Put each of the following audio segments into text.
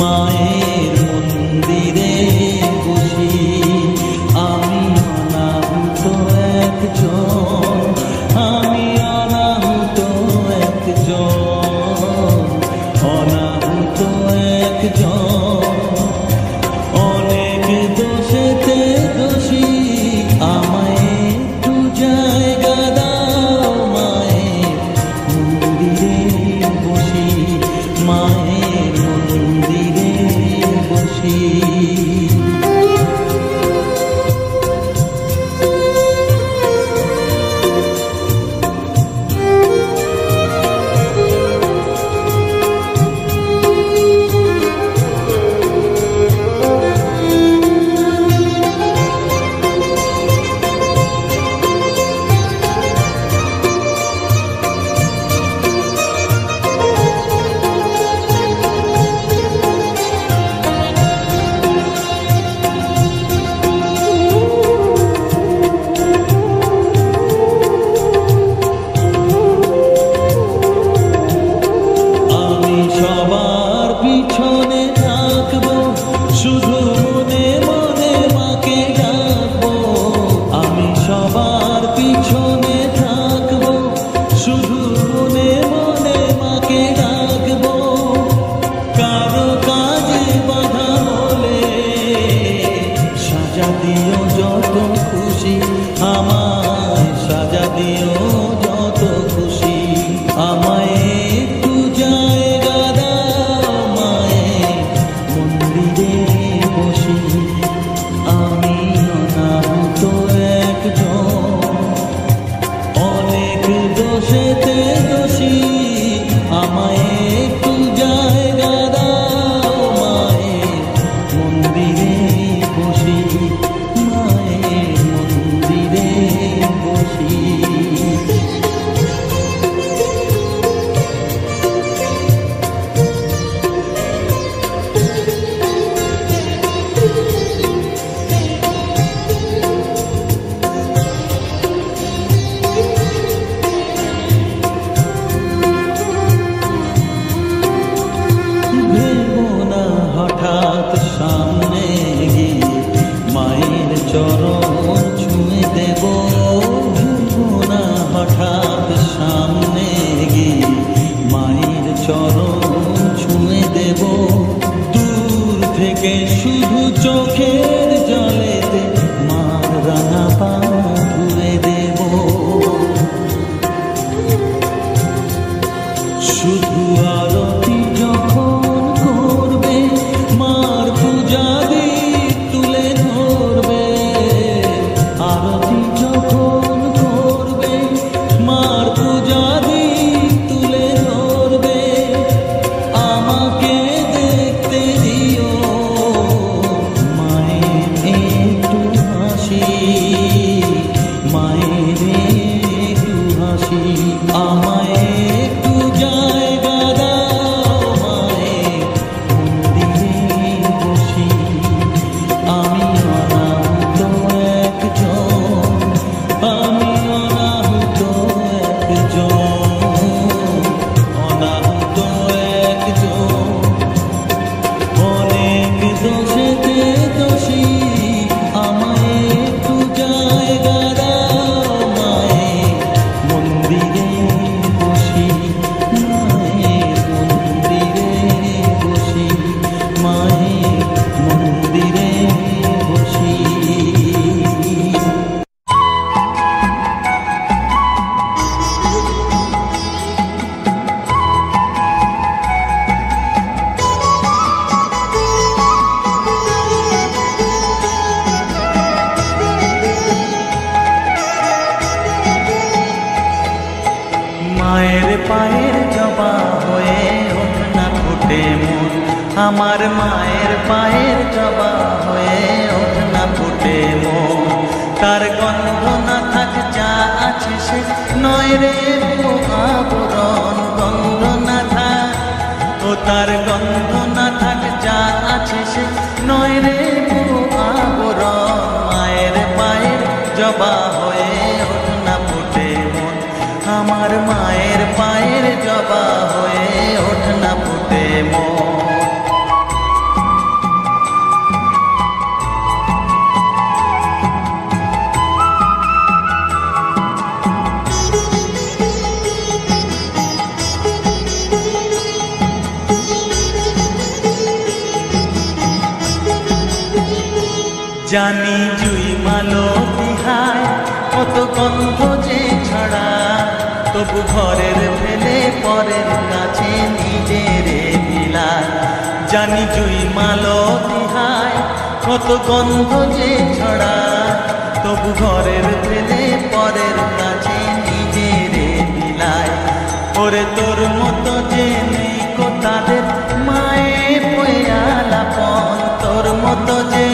মায়ের মন্দিরে বসি আমি অনাহুত একজন, আমি অনাহুত একজন, অনাহুত একজন। অনেক দোষেতে দোষী আমায় একটু জায়গা দাও, মায়ের মন্দিরে বসি, মায়ের মন্দিরে বসি। সবার পিছনে থাকবো, শুধু মনে মনে মাকে ডাকবো। আমি সবার পিছনে থাকবো, শুধু মনে মনে মাকে ডাকবো। কারো কাজে বাধা হলে সাজা দিও যত খুশি, আমায় সাজা দিও যত খুশি। আমায় একটু জায়গা দাও, মায়ের মন্দিরে বসি আমি অনাহুত একজন। অনেক দোষেতে দোষী আমায় একটু জায়গা দাও, মায়ের মন্দিরে বসি, মায়ের মন্দিরে বসি। ভেবো না হঠাৎ সামনে গিয়ে মায়ের চরণ ছুঁয়ে দেব, ভেবো না হঠাৎ সামনে গিয়ে মায়ের চরণ ছুঁয়ে দেব। দূর থেকে শুধু চোখের জলেতে মার রাঙা পা ধুয়ে দেব। শুধু আরতি যখন করবে মার পূজা দীপ তুলে ধরবে, আরতি যখন করবে মার পূজা দীপ তুলে ধরবে। আমাকে দেখতে দিও মায়ের একটু হাসি, মায়ের একটু হাসি। আমায় একটু জায়গা দাও, মায়ের মন্দিরে বসি আমি অনাহুত একজন, আমি অনাহুত একজন, অনাহুত একজন। অনেক দোষেতে দোষী আমায় একটু জায়গা দাও, মায়ের মন্দিরে বসি, মায়ের মন্দিরে বসি, মায়ের মন্দিরে বসি। মায়ের পায়ের জবা হয়ে ওঠ না ফুটে মন, আমার মায়ের পায়ের জবা হয়ে ওঠ না ফুটে মন। তার গন্ধ না থাক যা আছে সে নয় রে আবরণ, গন্ধ না থাক ও তার গন্ধ না থাক যা আছে সে নয় রে আবরণ। মায়ের পায়ের জবা হয়ে ওঠ না ফুটে মন, আমার মায়ের পায়ের জবা হয়ে ওঠ না ফুটে মন। জানি জুই মালতী হায় কত গন্ধ যে ছড়া, তবু ঘরের ফেলে পরের কাছে নিজের বিলায়। জানি জুই মালতী হায় কত গন্ধ যে ছড়া, তবু ঘরের ফেলে পরের কাছে নিজের বিলায়। ওরে তোর মতো যে নেই কো তাদের মায়ের পয়ালাপন, তোর মতো যে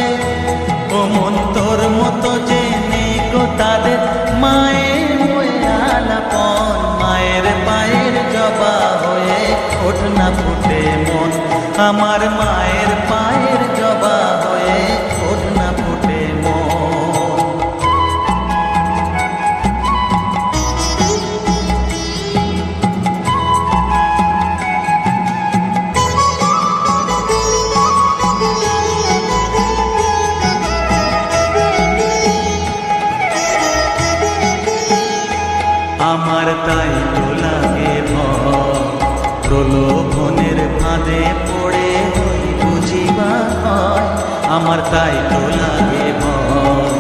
ও মন তোর মতো যে নেই গো তাদের মায়ের পয়ালাপন। মায়ের পায়ের জবা হয়ে ওঠ না ফুটে মন, আমার মায়ের পায়ের জবা হয়ে ওঠ না ফুটে মন। আমার তাই তো লাগে ভয়, প্রলোভনের ফাঁদে পড়ে হই বুঝিবা হয়। আমার তাই তো লাগে ভয়,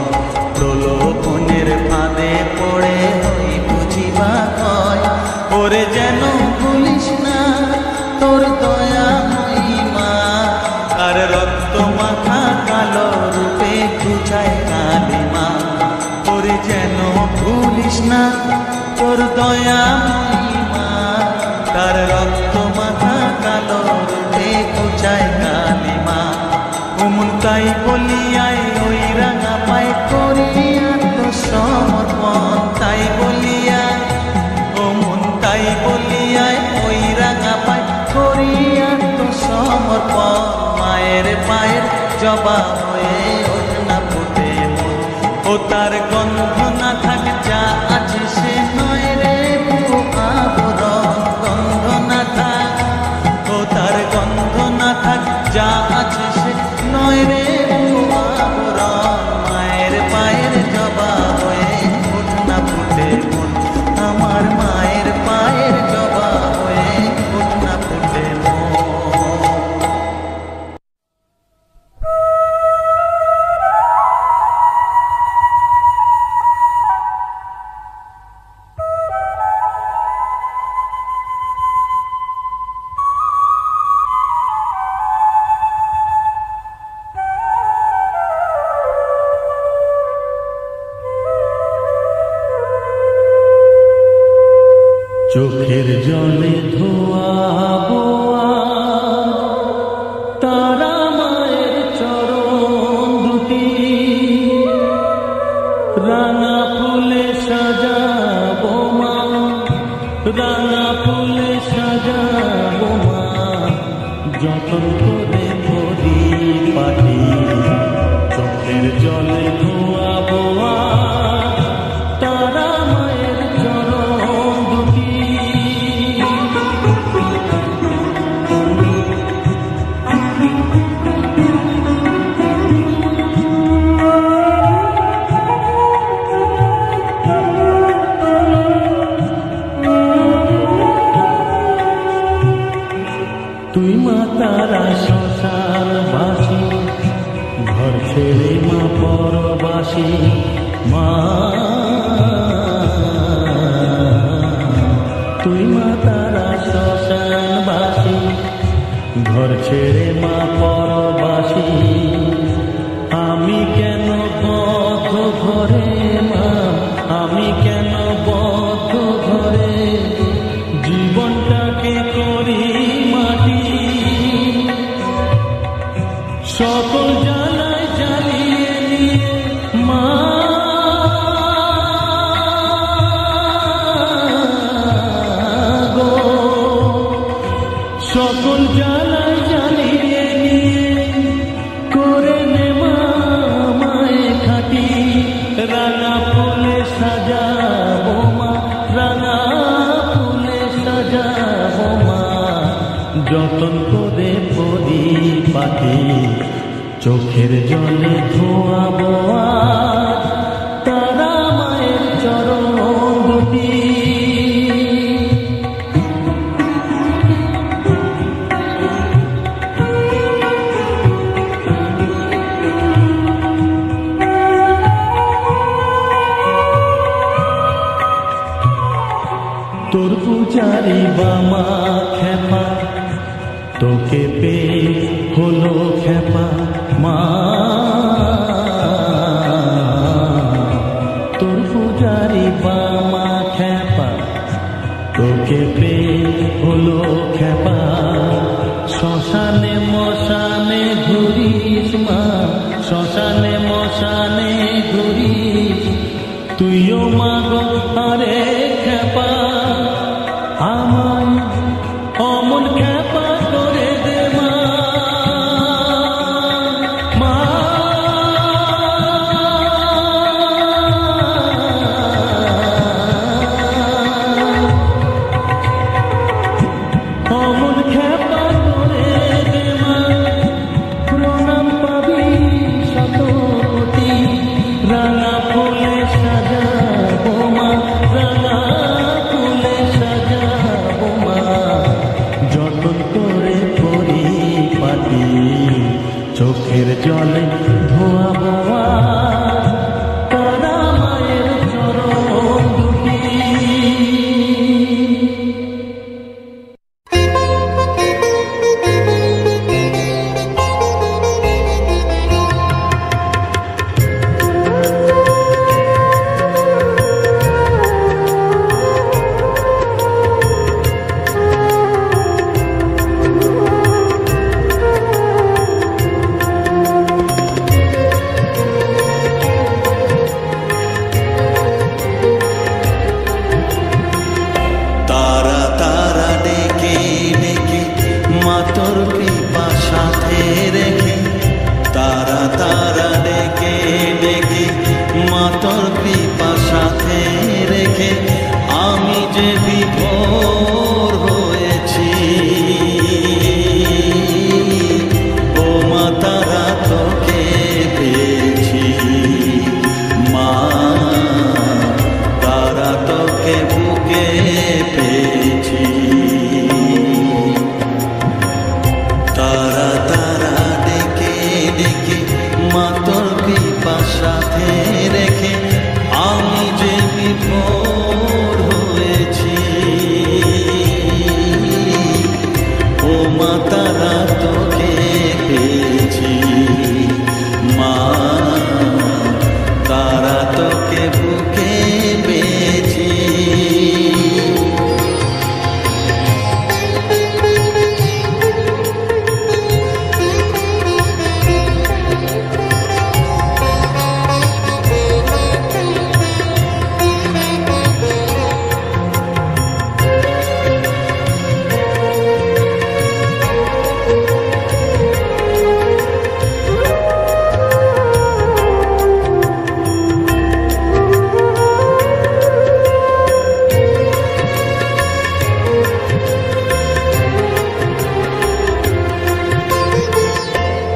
প্রলোভনের ফাঁদে পড়ে হই বুঝিবা হয়। ওরে যেন ভুলিস না তোর দয়া মহিমা, আর রক্ত মাখা কালো রূপে খুঁজায় কালিমা। ওরে যেন ভুলিস না তোর দয়া মহিমা, তার রক্ত মাথা কালো রূপে খুঁজায় কালিমা। ওমন তাই বলিয়ায় ওই রাঙা পায় করিয়া তো সমর্পণ, তাই বলিয়া ওমন তাই বলিয়ায় ওই রাঙা পায় করিয়া তো সমর্পণ। মায়ের পায়ের জবা হয়ে ওঠ না ফুটে মন, ও তার গন্ধ না থাক যা আছে সে নয় রে আবরণ। গন্ধ না থাক ও তার গন্ধ না থাক যা আছে সে নয় রে আবরণ। মায়ের পায়ের জবা হয়ে ওঠ না ফুটে মন, আমার মায়ের পায়ের জবা হয়ে ওঠ না ফুটে মন। চোখের জলে ধোয়াবো তারা মায়ের চরণ দুটি, রাঙা ফুলে সাজাবো মা, রাঙা ফুলে সাজাবো মা, যতন করে ধরি পাটি। চোখের জলে ধোয়াবো তারা মায়ের চরণ দুটি। তুই মা তারা শ্মশান বাসী, ঘর ছেড়ে মা পরবাসী। মা তুই মা তারা শ্মশান বাসী, ঘর ছেড়ে মা পরবাসী। আমি কেন বদ্ধ ঘরে মা, আমি কেন বদ্ধ ঘরে, জীবনটাকে করি মাটি। সকল জ্বালায় জ্বালিয়ে নিয়ে মা গো, সকল জ্বালায় জ্বালিয়ে নিয়ে করে নে মা মায়ে খাটি। রাঙা ফুলে সাজাবো মা, রাঙা ফুলে সাজাবো মা, যতন করে পরিপাটি। চোখের জলে ধোয়াবো তারা মায়ের চরণ দুটি। তোকে পেয়ে হলো খেপা মা, তোর পূজারি বামা খেপা, তোকে পেয়ে হলো খেপা। শ্মশানে মশানে ঘুরিস মা, শ্মশানে মশানে ঘুরিস, তুইও মা গো আরে খেপা, আমায় অমন খেপা করে দে মা, মা। অমন খেপা করে দে মা, প্রণাম পাবি শতকোটি, রাঙা ফুলে সাজাবো মা, রাঙা ফুলে সাজাবো মা, যতন করে পরিপাটি, চোখের জলে ধোয়াবো মা, তারা মায়ের চরণ দুটি।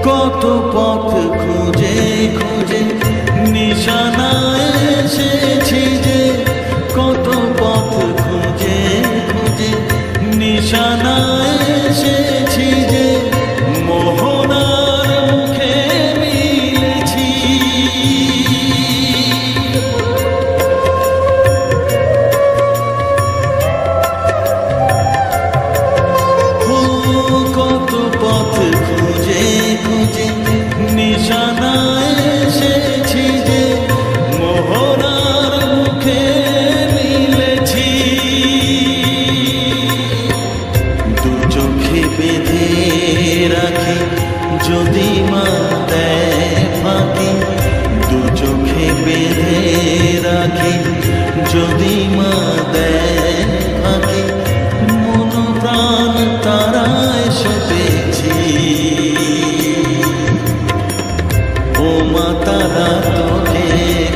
কত পথ খুঁজে খুঁজে নিশানায় এসেছি যে, কত পথ খুঁজে খুঁজে নিশানায় এসেছি যে, মোহনার মুখে মিলেছি। কত পথ খুঁজে খুঁজে নিশানায় এসেছি যে, মোহনার মুখে মিলেছি। দু চোখে বেঁধে রাখি যদি মা দেয় ফাঁকি, দু চোখে বেঁধে রাখি যদি মা দেয় ফাঁকি, মন প্রাণ তারায় সপেছি। ও মা তারা তোকে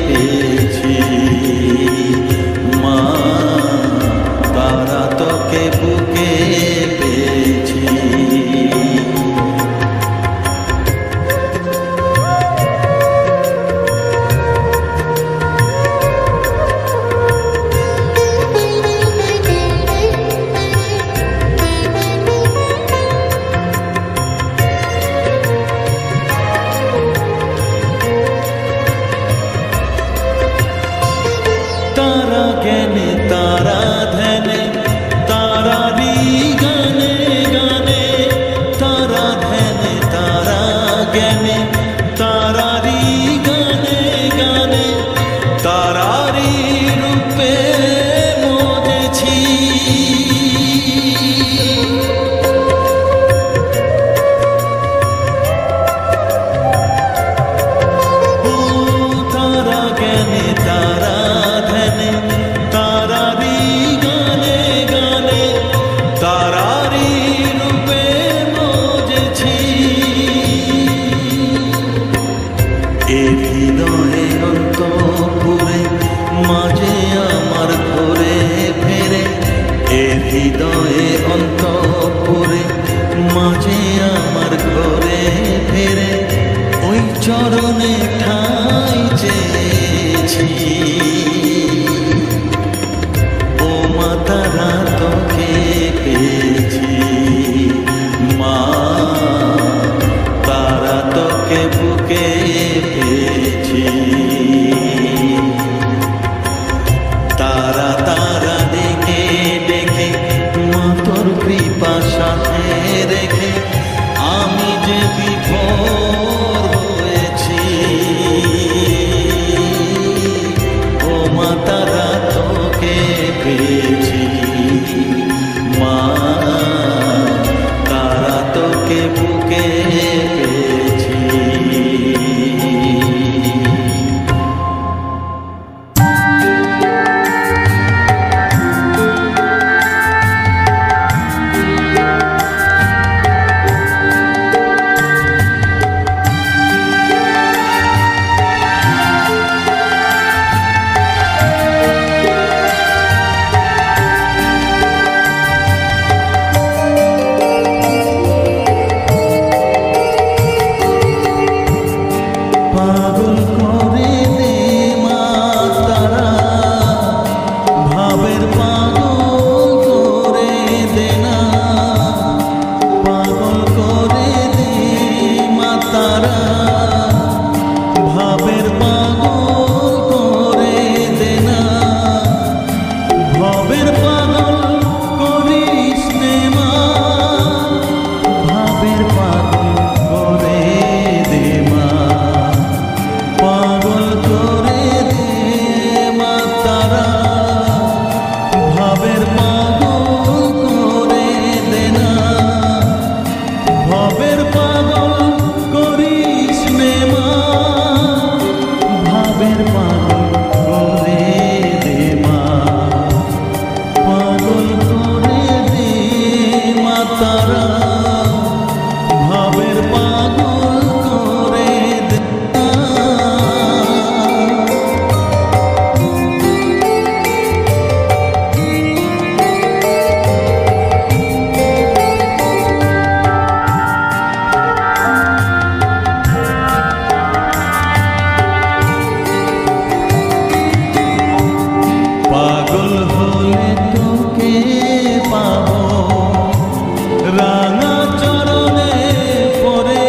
পেয়েছি, মা তারা তোকে বুকে পেয়েছি। জ্ঞানে তারারি গানে গানে তারারি রূপে মজেছি। তারা জ্ঞানে তারা ধ্যানে তারারি গানে গানে তারারি রূপে মজেছি। এ হৃদয়ে অন্তঃপুরে মাঝে আমার ঘরে ফেরে, এ হৃদয়ে অন্তঃপুরে মাঝে আমার ঘরে ফেরে, ওই চরণে ঠাঁই চেয়েছি। ও মা তারা তোকে পেয়েছি, মা তারা তোকে বুকে পেয়েছি। তারা তারা ডেকে ডেকে মা তোর কৃপা সাথে রেখে আমি যে বিভোর হয়েছি। ও মা তারা তোকে পেয়েছি, মা তারা তোকে বুকে পেয়েছি। পাগল করে দে মা তারা, ভাবের পাগল করে দে না। পাগল করে দে মা তারা, ভাবের পাগল করে দে না। ভবের পাগল করিস নে মা, ভাবের পাগল করে দে মা। পাগল করে দে মা তারা, ভাবের পাগল করে দে না। ভবের পাগল করিস নে মা, ভাবের পাগল করে দে মা। পাগল করে দে মা তারা, ভাবের পাগল করে দে। পাগল হলে তোকে পাবো, রাঙা চরণে পরে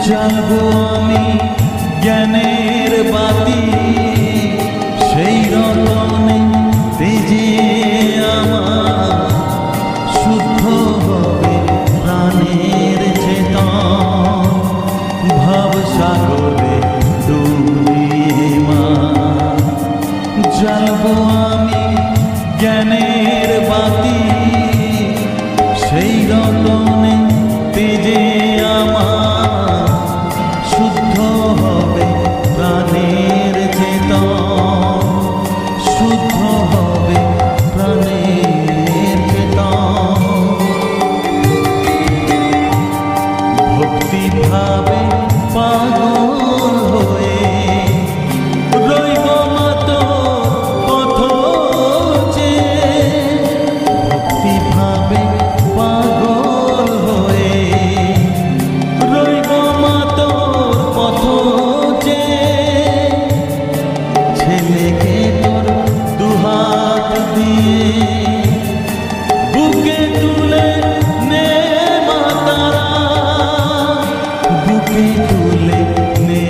জ্বালবো আমি জ্ঞানের বাতি, সেই রতনে তেজে আমার শুদ্ধ হবে প্রাণের চেতন, ভাব সাগরে ডুব দিয়ে মা। জ্বালবো আমি জ্ঞানের বাতি, সেই রতনে তেজে আমার শুদ্ধ হবে প্রাণের চেতন, শুদ্ধ হবে প্রাণের চেতন। ভক্তি ভাবে পাগল হয়ে রইব মাতো পথ চেয়ে, ভক্তি ভাবে পাগল হয়ে রইব মাতো পথ চেয়ে। ছেলেকে তোর দুহাত দিয়ে বুকে তুলে নে মা তারা, বুকে তুলে নে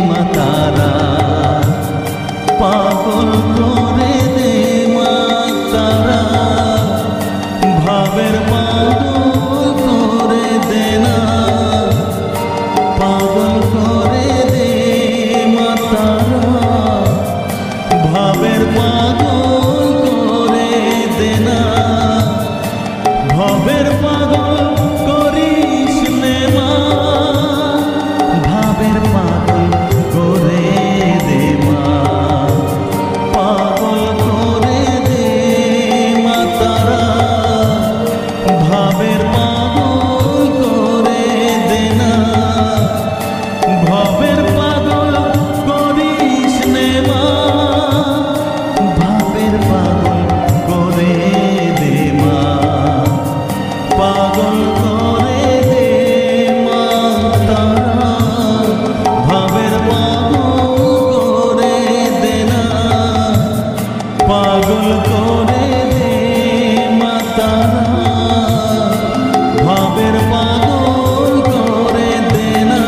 মা তারা। পাগল করে দে মা তারা, ভাবের পাগল করে দে না, পাগল করে দে মা তারা, ভাবের পাগল করে দে না। ভাবের পাগল করিস নে মা, ভাবের পাগল করে দে মা, পাগল করে দে মা তারা, ভাবের পাগল করে দে না। ভাবের পাগল করিস নে মা, ভাবের পাগল করে দে মা, পাগল করে দে মা তারা, ভাবের পাগল করে দে না, পাগল করে দে মা তারা, ভাবের পাগল করে দে না।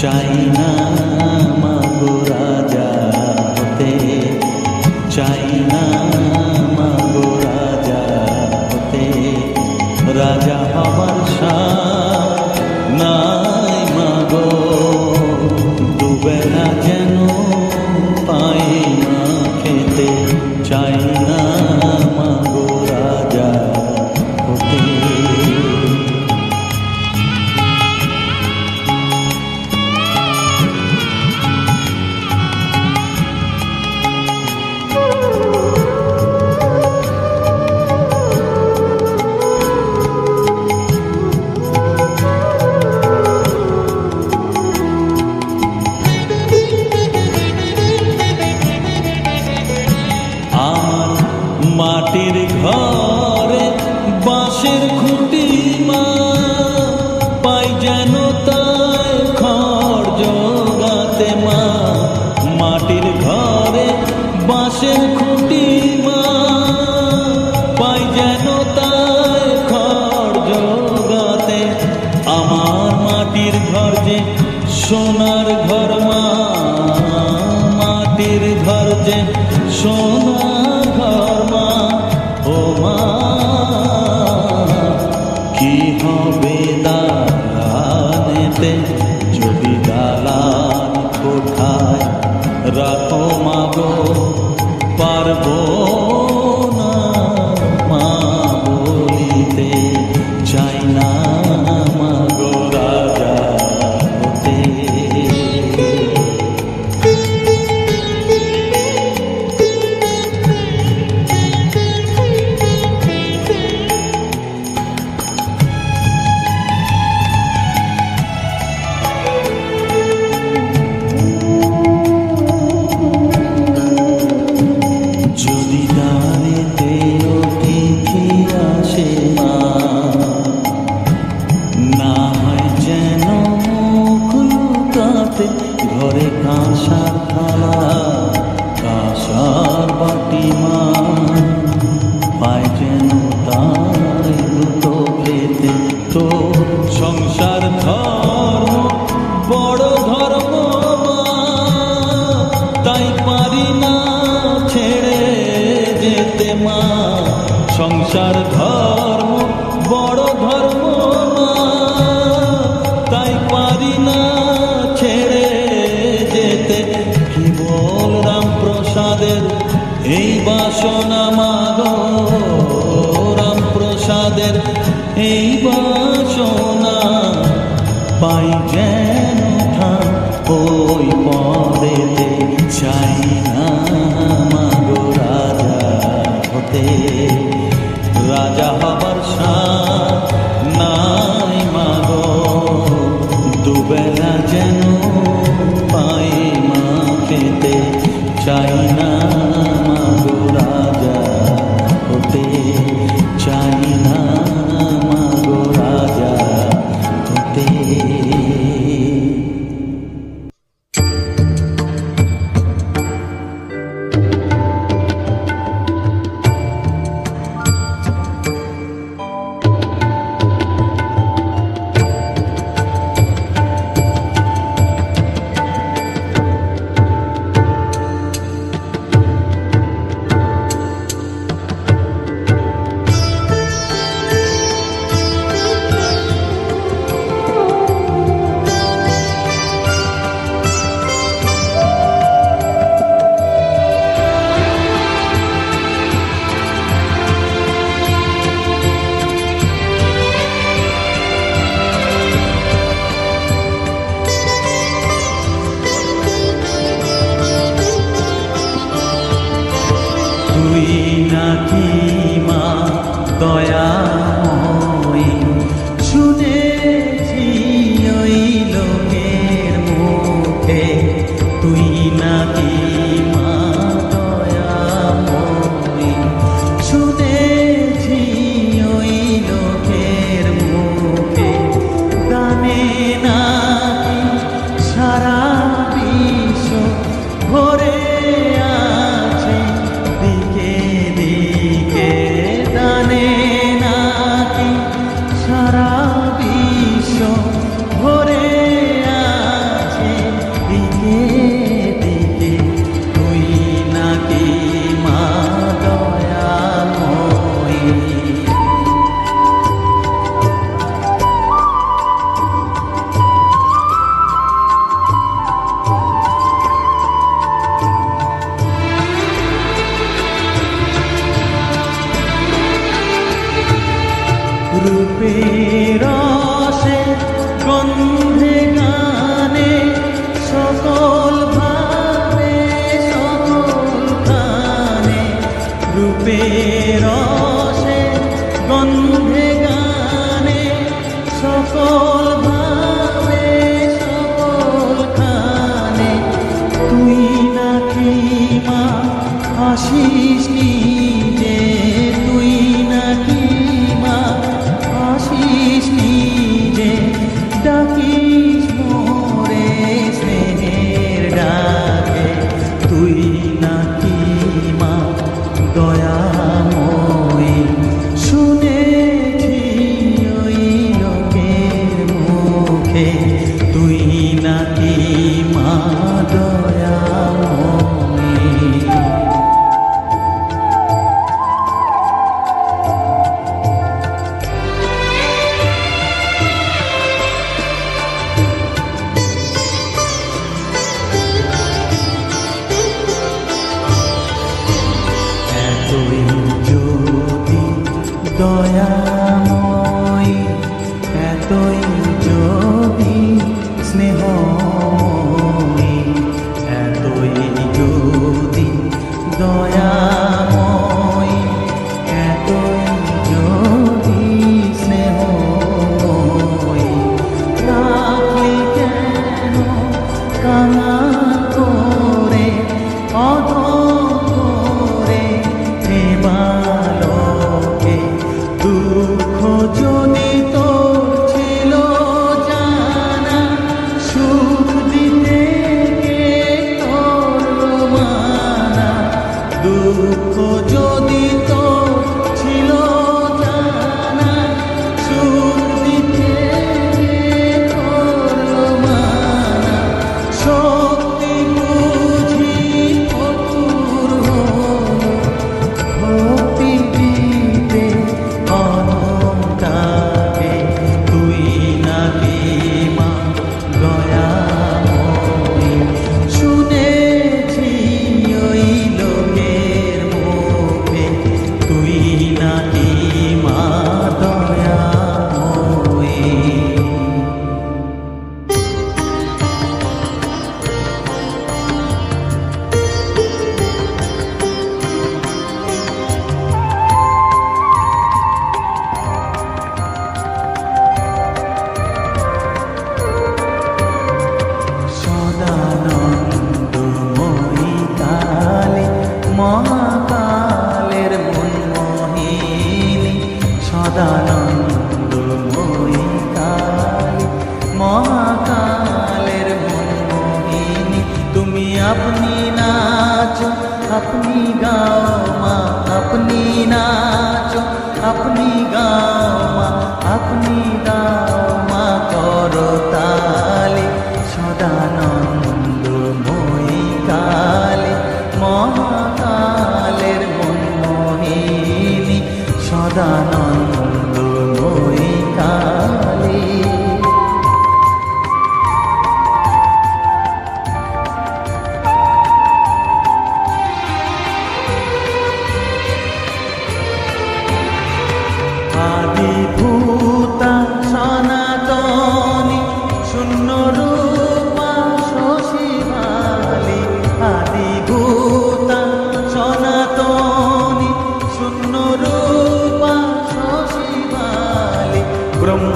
চাই না মাগো রাজা হতে, চাই না মাগো রাজা হতে, রাজা হবার সাথ নাই মাগো। দুবেলা যেন পাই না খেতে, চাই না মাগো রাজা হতে। মাটির ঘরে বাঁশের খুঁটি মা, পাই যেন তাই খড় জোগাতে মা। মাটির ঘরে বাঁশের খুঁটি মা, পাই যেন তাই খড় জোগাতে। আমার মাটির ঘর যে সোনার ঘর মা, মাটির ঘর যে সোনার ঘর মা। ও মা কি হবে দালানেতে, যদি দালান কোঠায় রাখো মাগো, পারবো না মা বলিতে। চাই না মাগো রাজা হতে। যদি দাঁড়েতে অতিথি আসে মা, তো সংসার ধর্ম বড় ধর্ম, তাই পারি না ছেড়ে যেতে মা। সংসার ধর্ম বড় ধর্ম, তাই পারি না ছেড়ে যেতে। কেবল রামপ্রসাদের এই বাসনা মাগো, রামপ্রসাদের এই বাসনা পাই যেন ঠান ওই পদেতে। চাই না মাগো রাজা হতে, রাজা হবার সাথ নাই মাগো। দুবেলা যেন পাই মা খেতে, চাই না মাগো রাজা হতে, চাই না মাগো রাজা হতে। তুই নাকি মা দয়াময়ী, শুনেছি ওই লোকের মুখে। তুই নাকি মা দয়াময়ী, শুনেছি ওই লোকের মুখে। গানে নাকি সারা বিশ্ব ভরে রূপের রসে গন্ধে গানে সকল ভাবে সকল গানে। রূপের রসে গন্ধে গানে সকল ভাবে সকল গানে। তুই নাকি মা আসিস নিজে, তুই নাকি মা আসিস নিজে। ডাকিস মোরে স্নেহের ডাকে, তুই নাকি মা দয়াময়ী। শুনেছি ওই লোকের মুখে, তুই নাকি মা দয়াময়ী।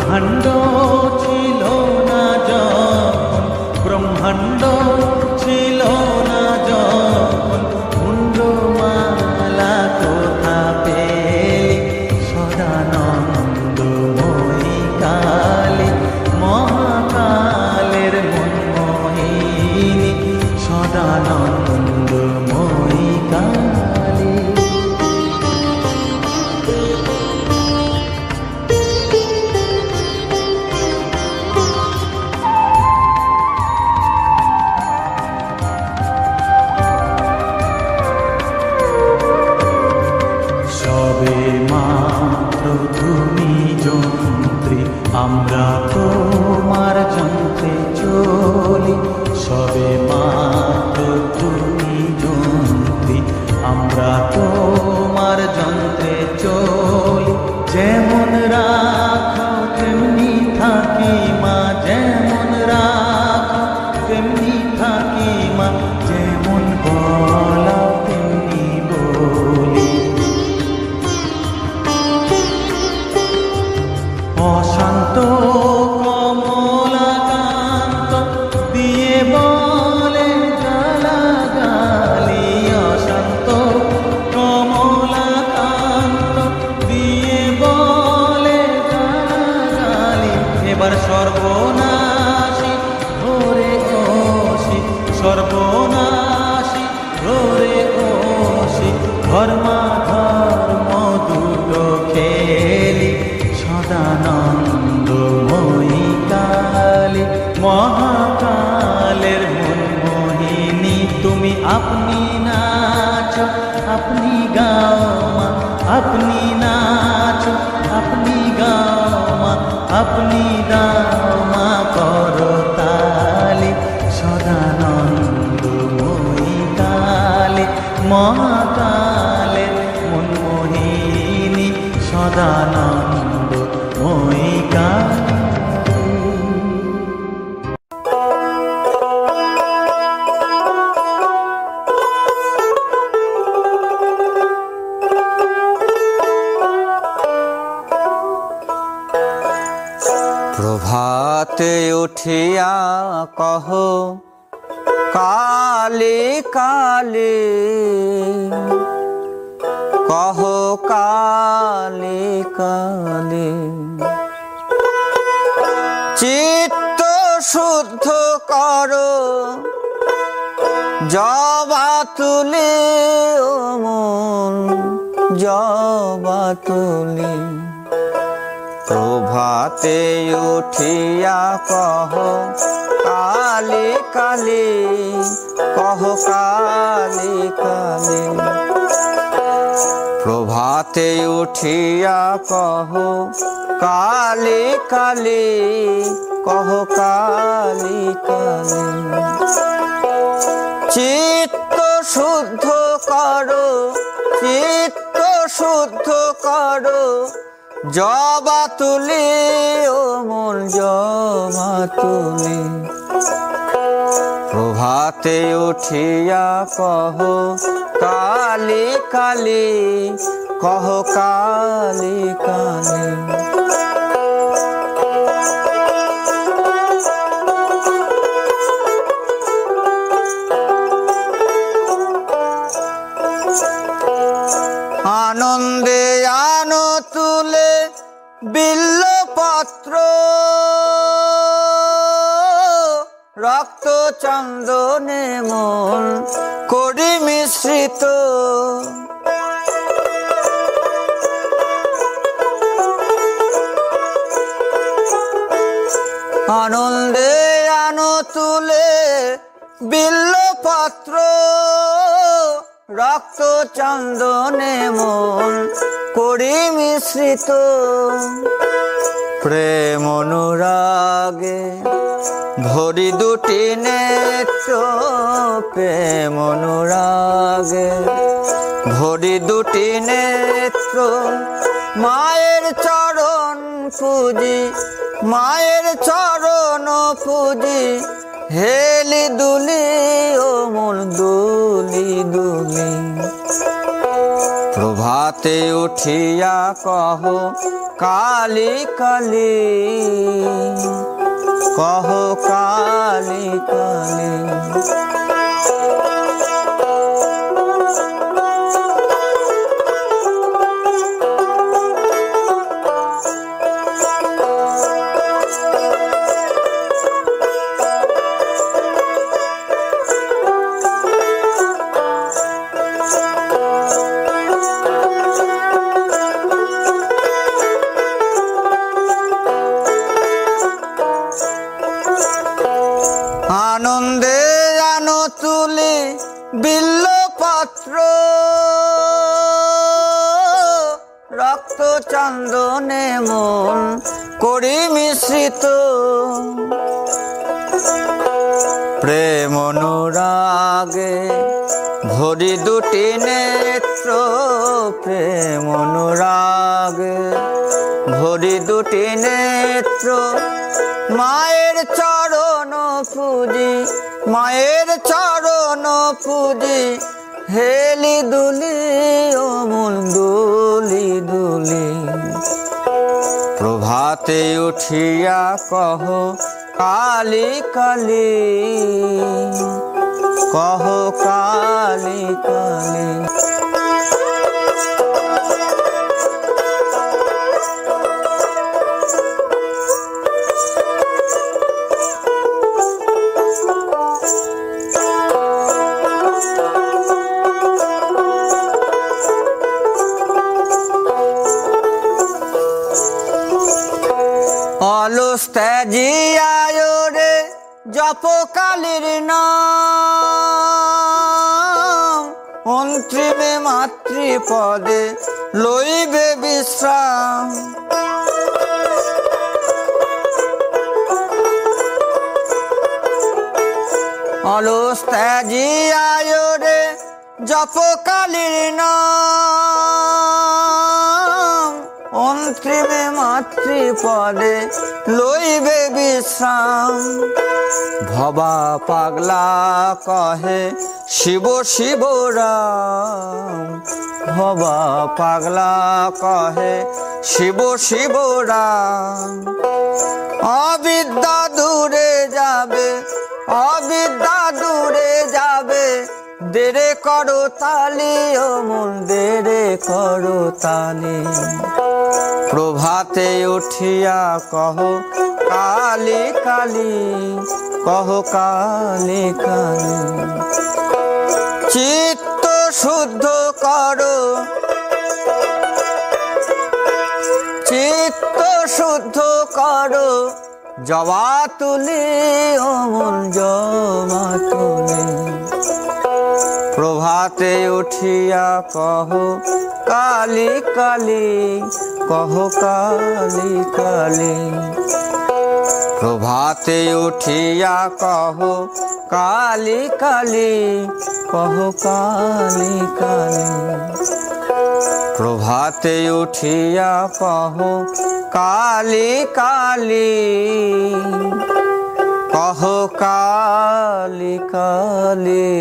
ব্রহ্মাণ্ড ছিল না যখন, ব্রহ্মাণ্ড ছিল না যখন, মুন্ডমালা কোথা পেলি সদানন্দময়ী কালী, মহাকালের মনমোহিনী সদানন্দময়ী কালী। সবে মাত্র তুমি যন্ত্রী, আমরা তোমার যন্ত্রে চলি। সবে মাত্র তুমি যন্ত্রী, আমরা তোমার যন্ত্রে চলি। যেমন রাখো তেমনি থাকি মা, যেমন রাখো তেমনি থাকি মা, যেমন বলা তেমনি বলি। অশান্ত কমলাকান্ত দিয়ে বলে গালাগালি, অশান্ত কমলাকান্ত দিয়ে বলে গালাগালি। এবার সর্বনাশী ধরে ওসি, সর্বনাশী ধরে ওসি, ধর্মাধর্ম দুটো খেলি সদানন্দময়ী কালী, মহাকালের মনমোহিনী তুমি। আপনি নাচো আপনি গাও মা, আপনি নাচো আপনি গাও মা, আপনি দাও মা করতালি সদানন্দময়ী কালী, মহাকালের মনমোহিনী সদানন্দময়ী কালী। প্রভাতে উঠিয়া কহ কালী কালী, কহ কালী কালী। চিত্ত শুদ্ধ করো জবা তুলি, ও মন জবা তুলি। প্রভাতে উঠিয়া কহ কালী কালী, কহ কালী কালী। প্রভাতে উঠিয়া কহ কালী কালী, কহ কালী কালী। চিত্ত শুদ্ধ করো, চিত্ত শুদ্ধ করো জবা তুলি, ও মন জবা তুলি। প্রভাতে উঠিয়া কহ কালী কালী, কহ কালী কালী। আনন্দে আনো তুলে বিল্লপত্র, রক্ত চন্দনে মন করি মিশ্রিত। আনন্দে আনো তুলে বিল্লপত্র, রক্ত চন্দনে মন করি মিশ্রিত। প্রেম অনুরাগে ভরি দুটি নেত্র, প্রেম অনুরাগে ভরি দুটি নেত্র। মায়ের চরণ পুজি, মায়ের চরণ পুজি, হেলি দুলি ও মন দুলি দুলি। প্রভাতে উঠিয়া কহ কালী কালী, কহ কালী কালী। আনন্দে আনো তুলি বিল্লপত্র, রক্ত চন্দনে মন করি মিশ্রিত। প্রেম অনুরাগে ভরি দুটি নেত্র, প্রেম অনুরাগে ভরি দুটি নেত্র। মায়ের চরণ পুজি, মায়ের চরণ পুজি, হেলি দুলি অমল দুলি দুলি। প্রভাতে উঠিয়া কহ কালী কালী, কহ কালী কালী। অলস ত্যাজিয়ায় রে জপ কালীর নাম, অন্তিমে মাতৃপদে লইবে বিশ্রাম। অলস ত্যাজিয়ায় রে জপ কালীর নাম, অন্তিমে মাতৃপদে লইবে বিশ্রাম। ভবা পাগলা কহে শিব শিব রাম, ভবা পাগলা কহে শিব শিব রাম। অবিদ্যা দূরে যাবে, অবিদ্যা দূরে যাবে, দেরে করো তালি ও মন দেরে করো তালি। প্রভাতে উঠিয়া কহ কালী কালী, কহ কালী কালী। চিত্ত শুদ্ধ করো, চিত্ত শুদ্ধ করো, জবা তুলি অমল জবা তুলি। প্রভাতে উঠিয়া কহ কালী কালী, কহ কালী কালী। প্রভাতে উঠিয়া কহ কালী কালী, কহ কালী কালী। প্রভাতে উঠিয়া কহ কালী কালী, কহ কালী কালী।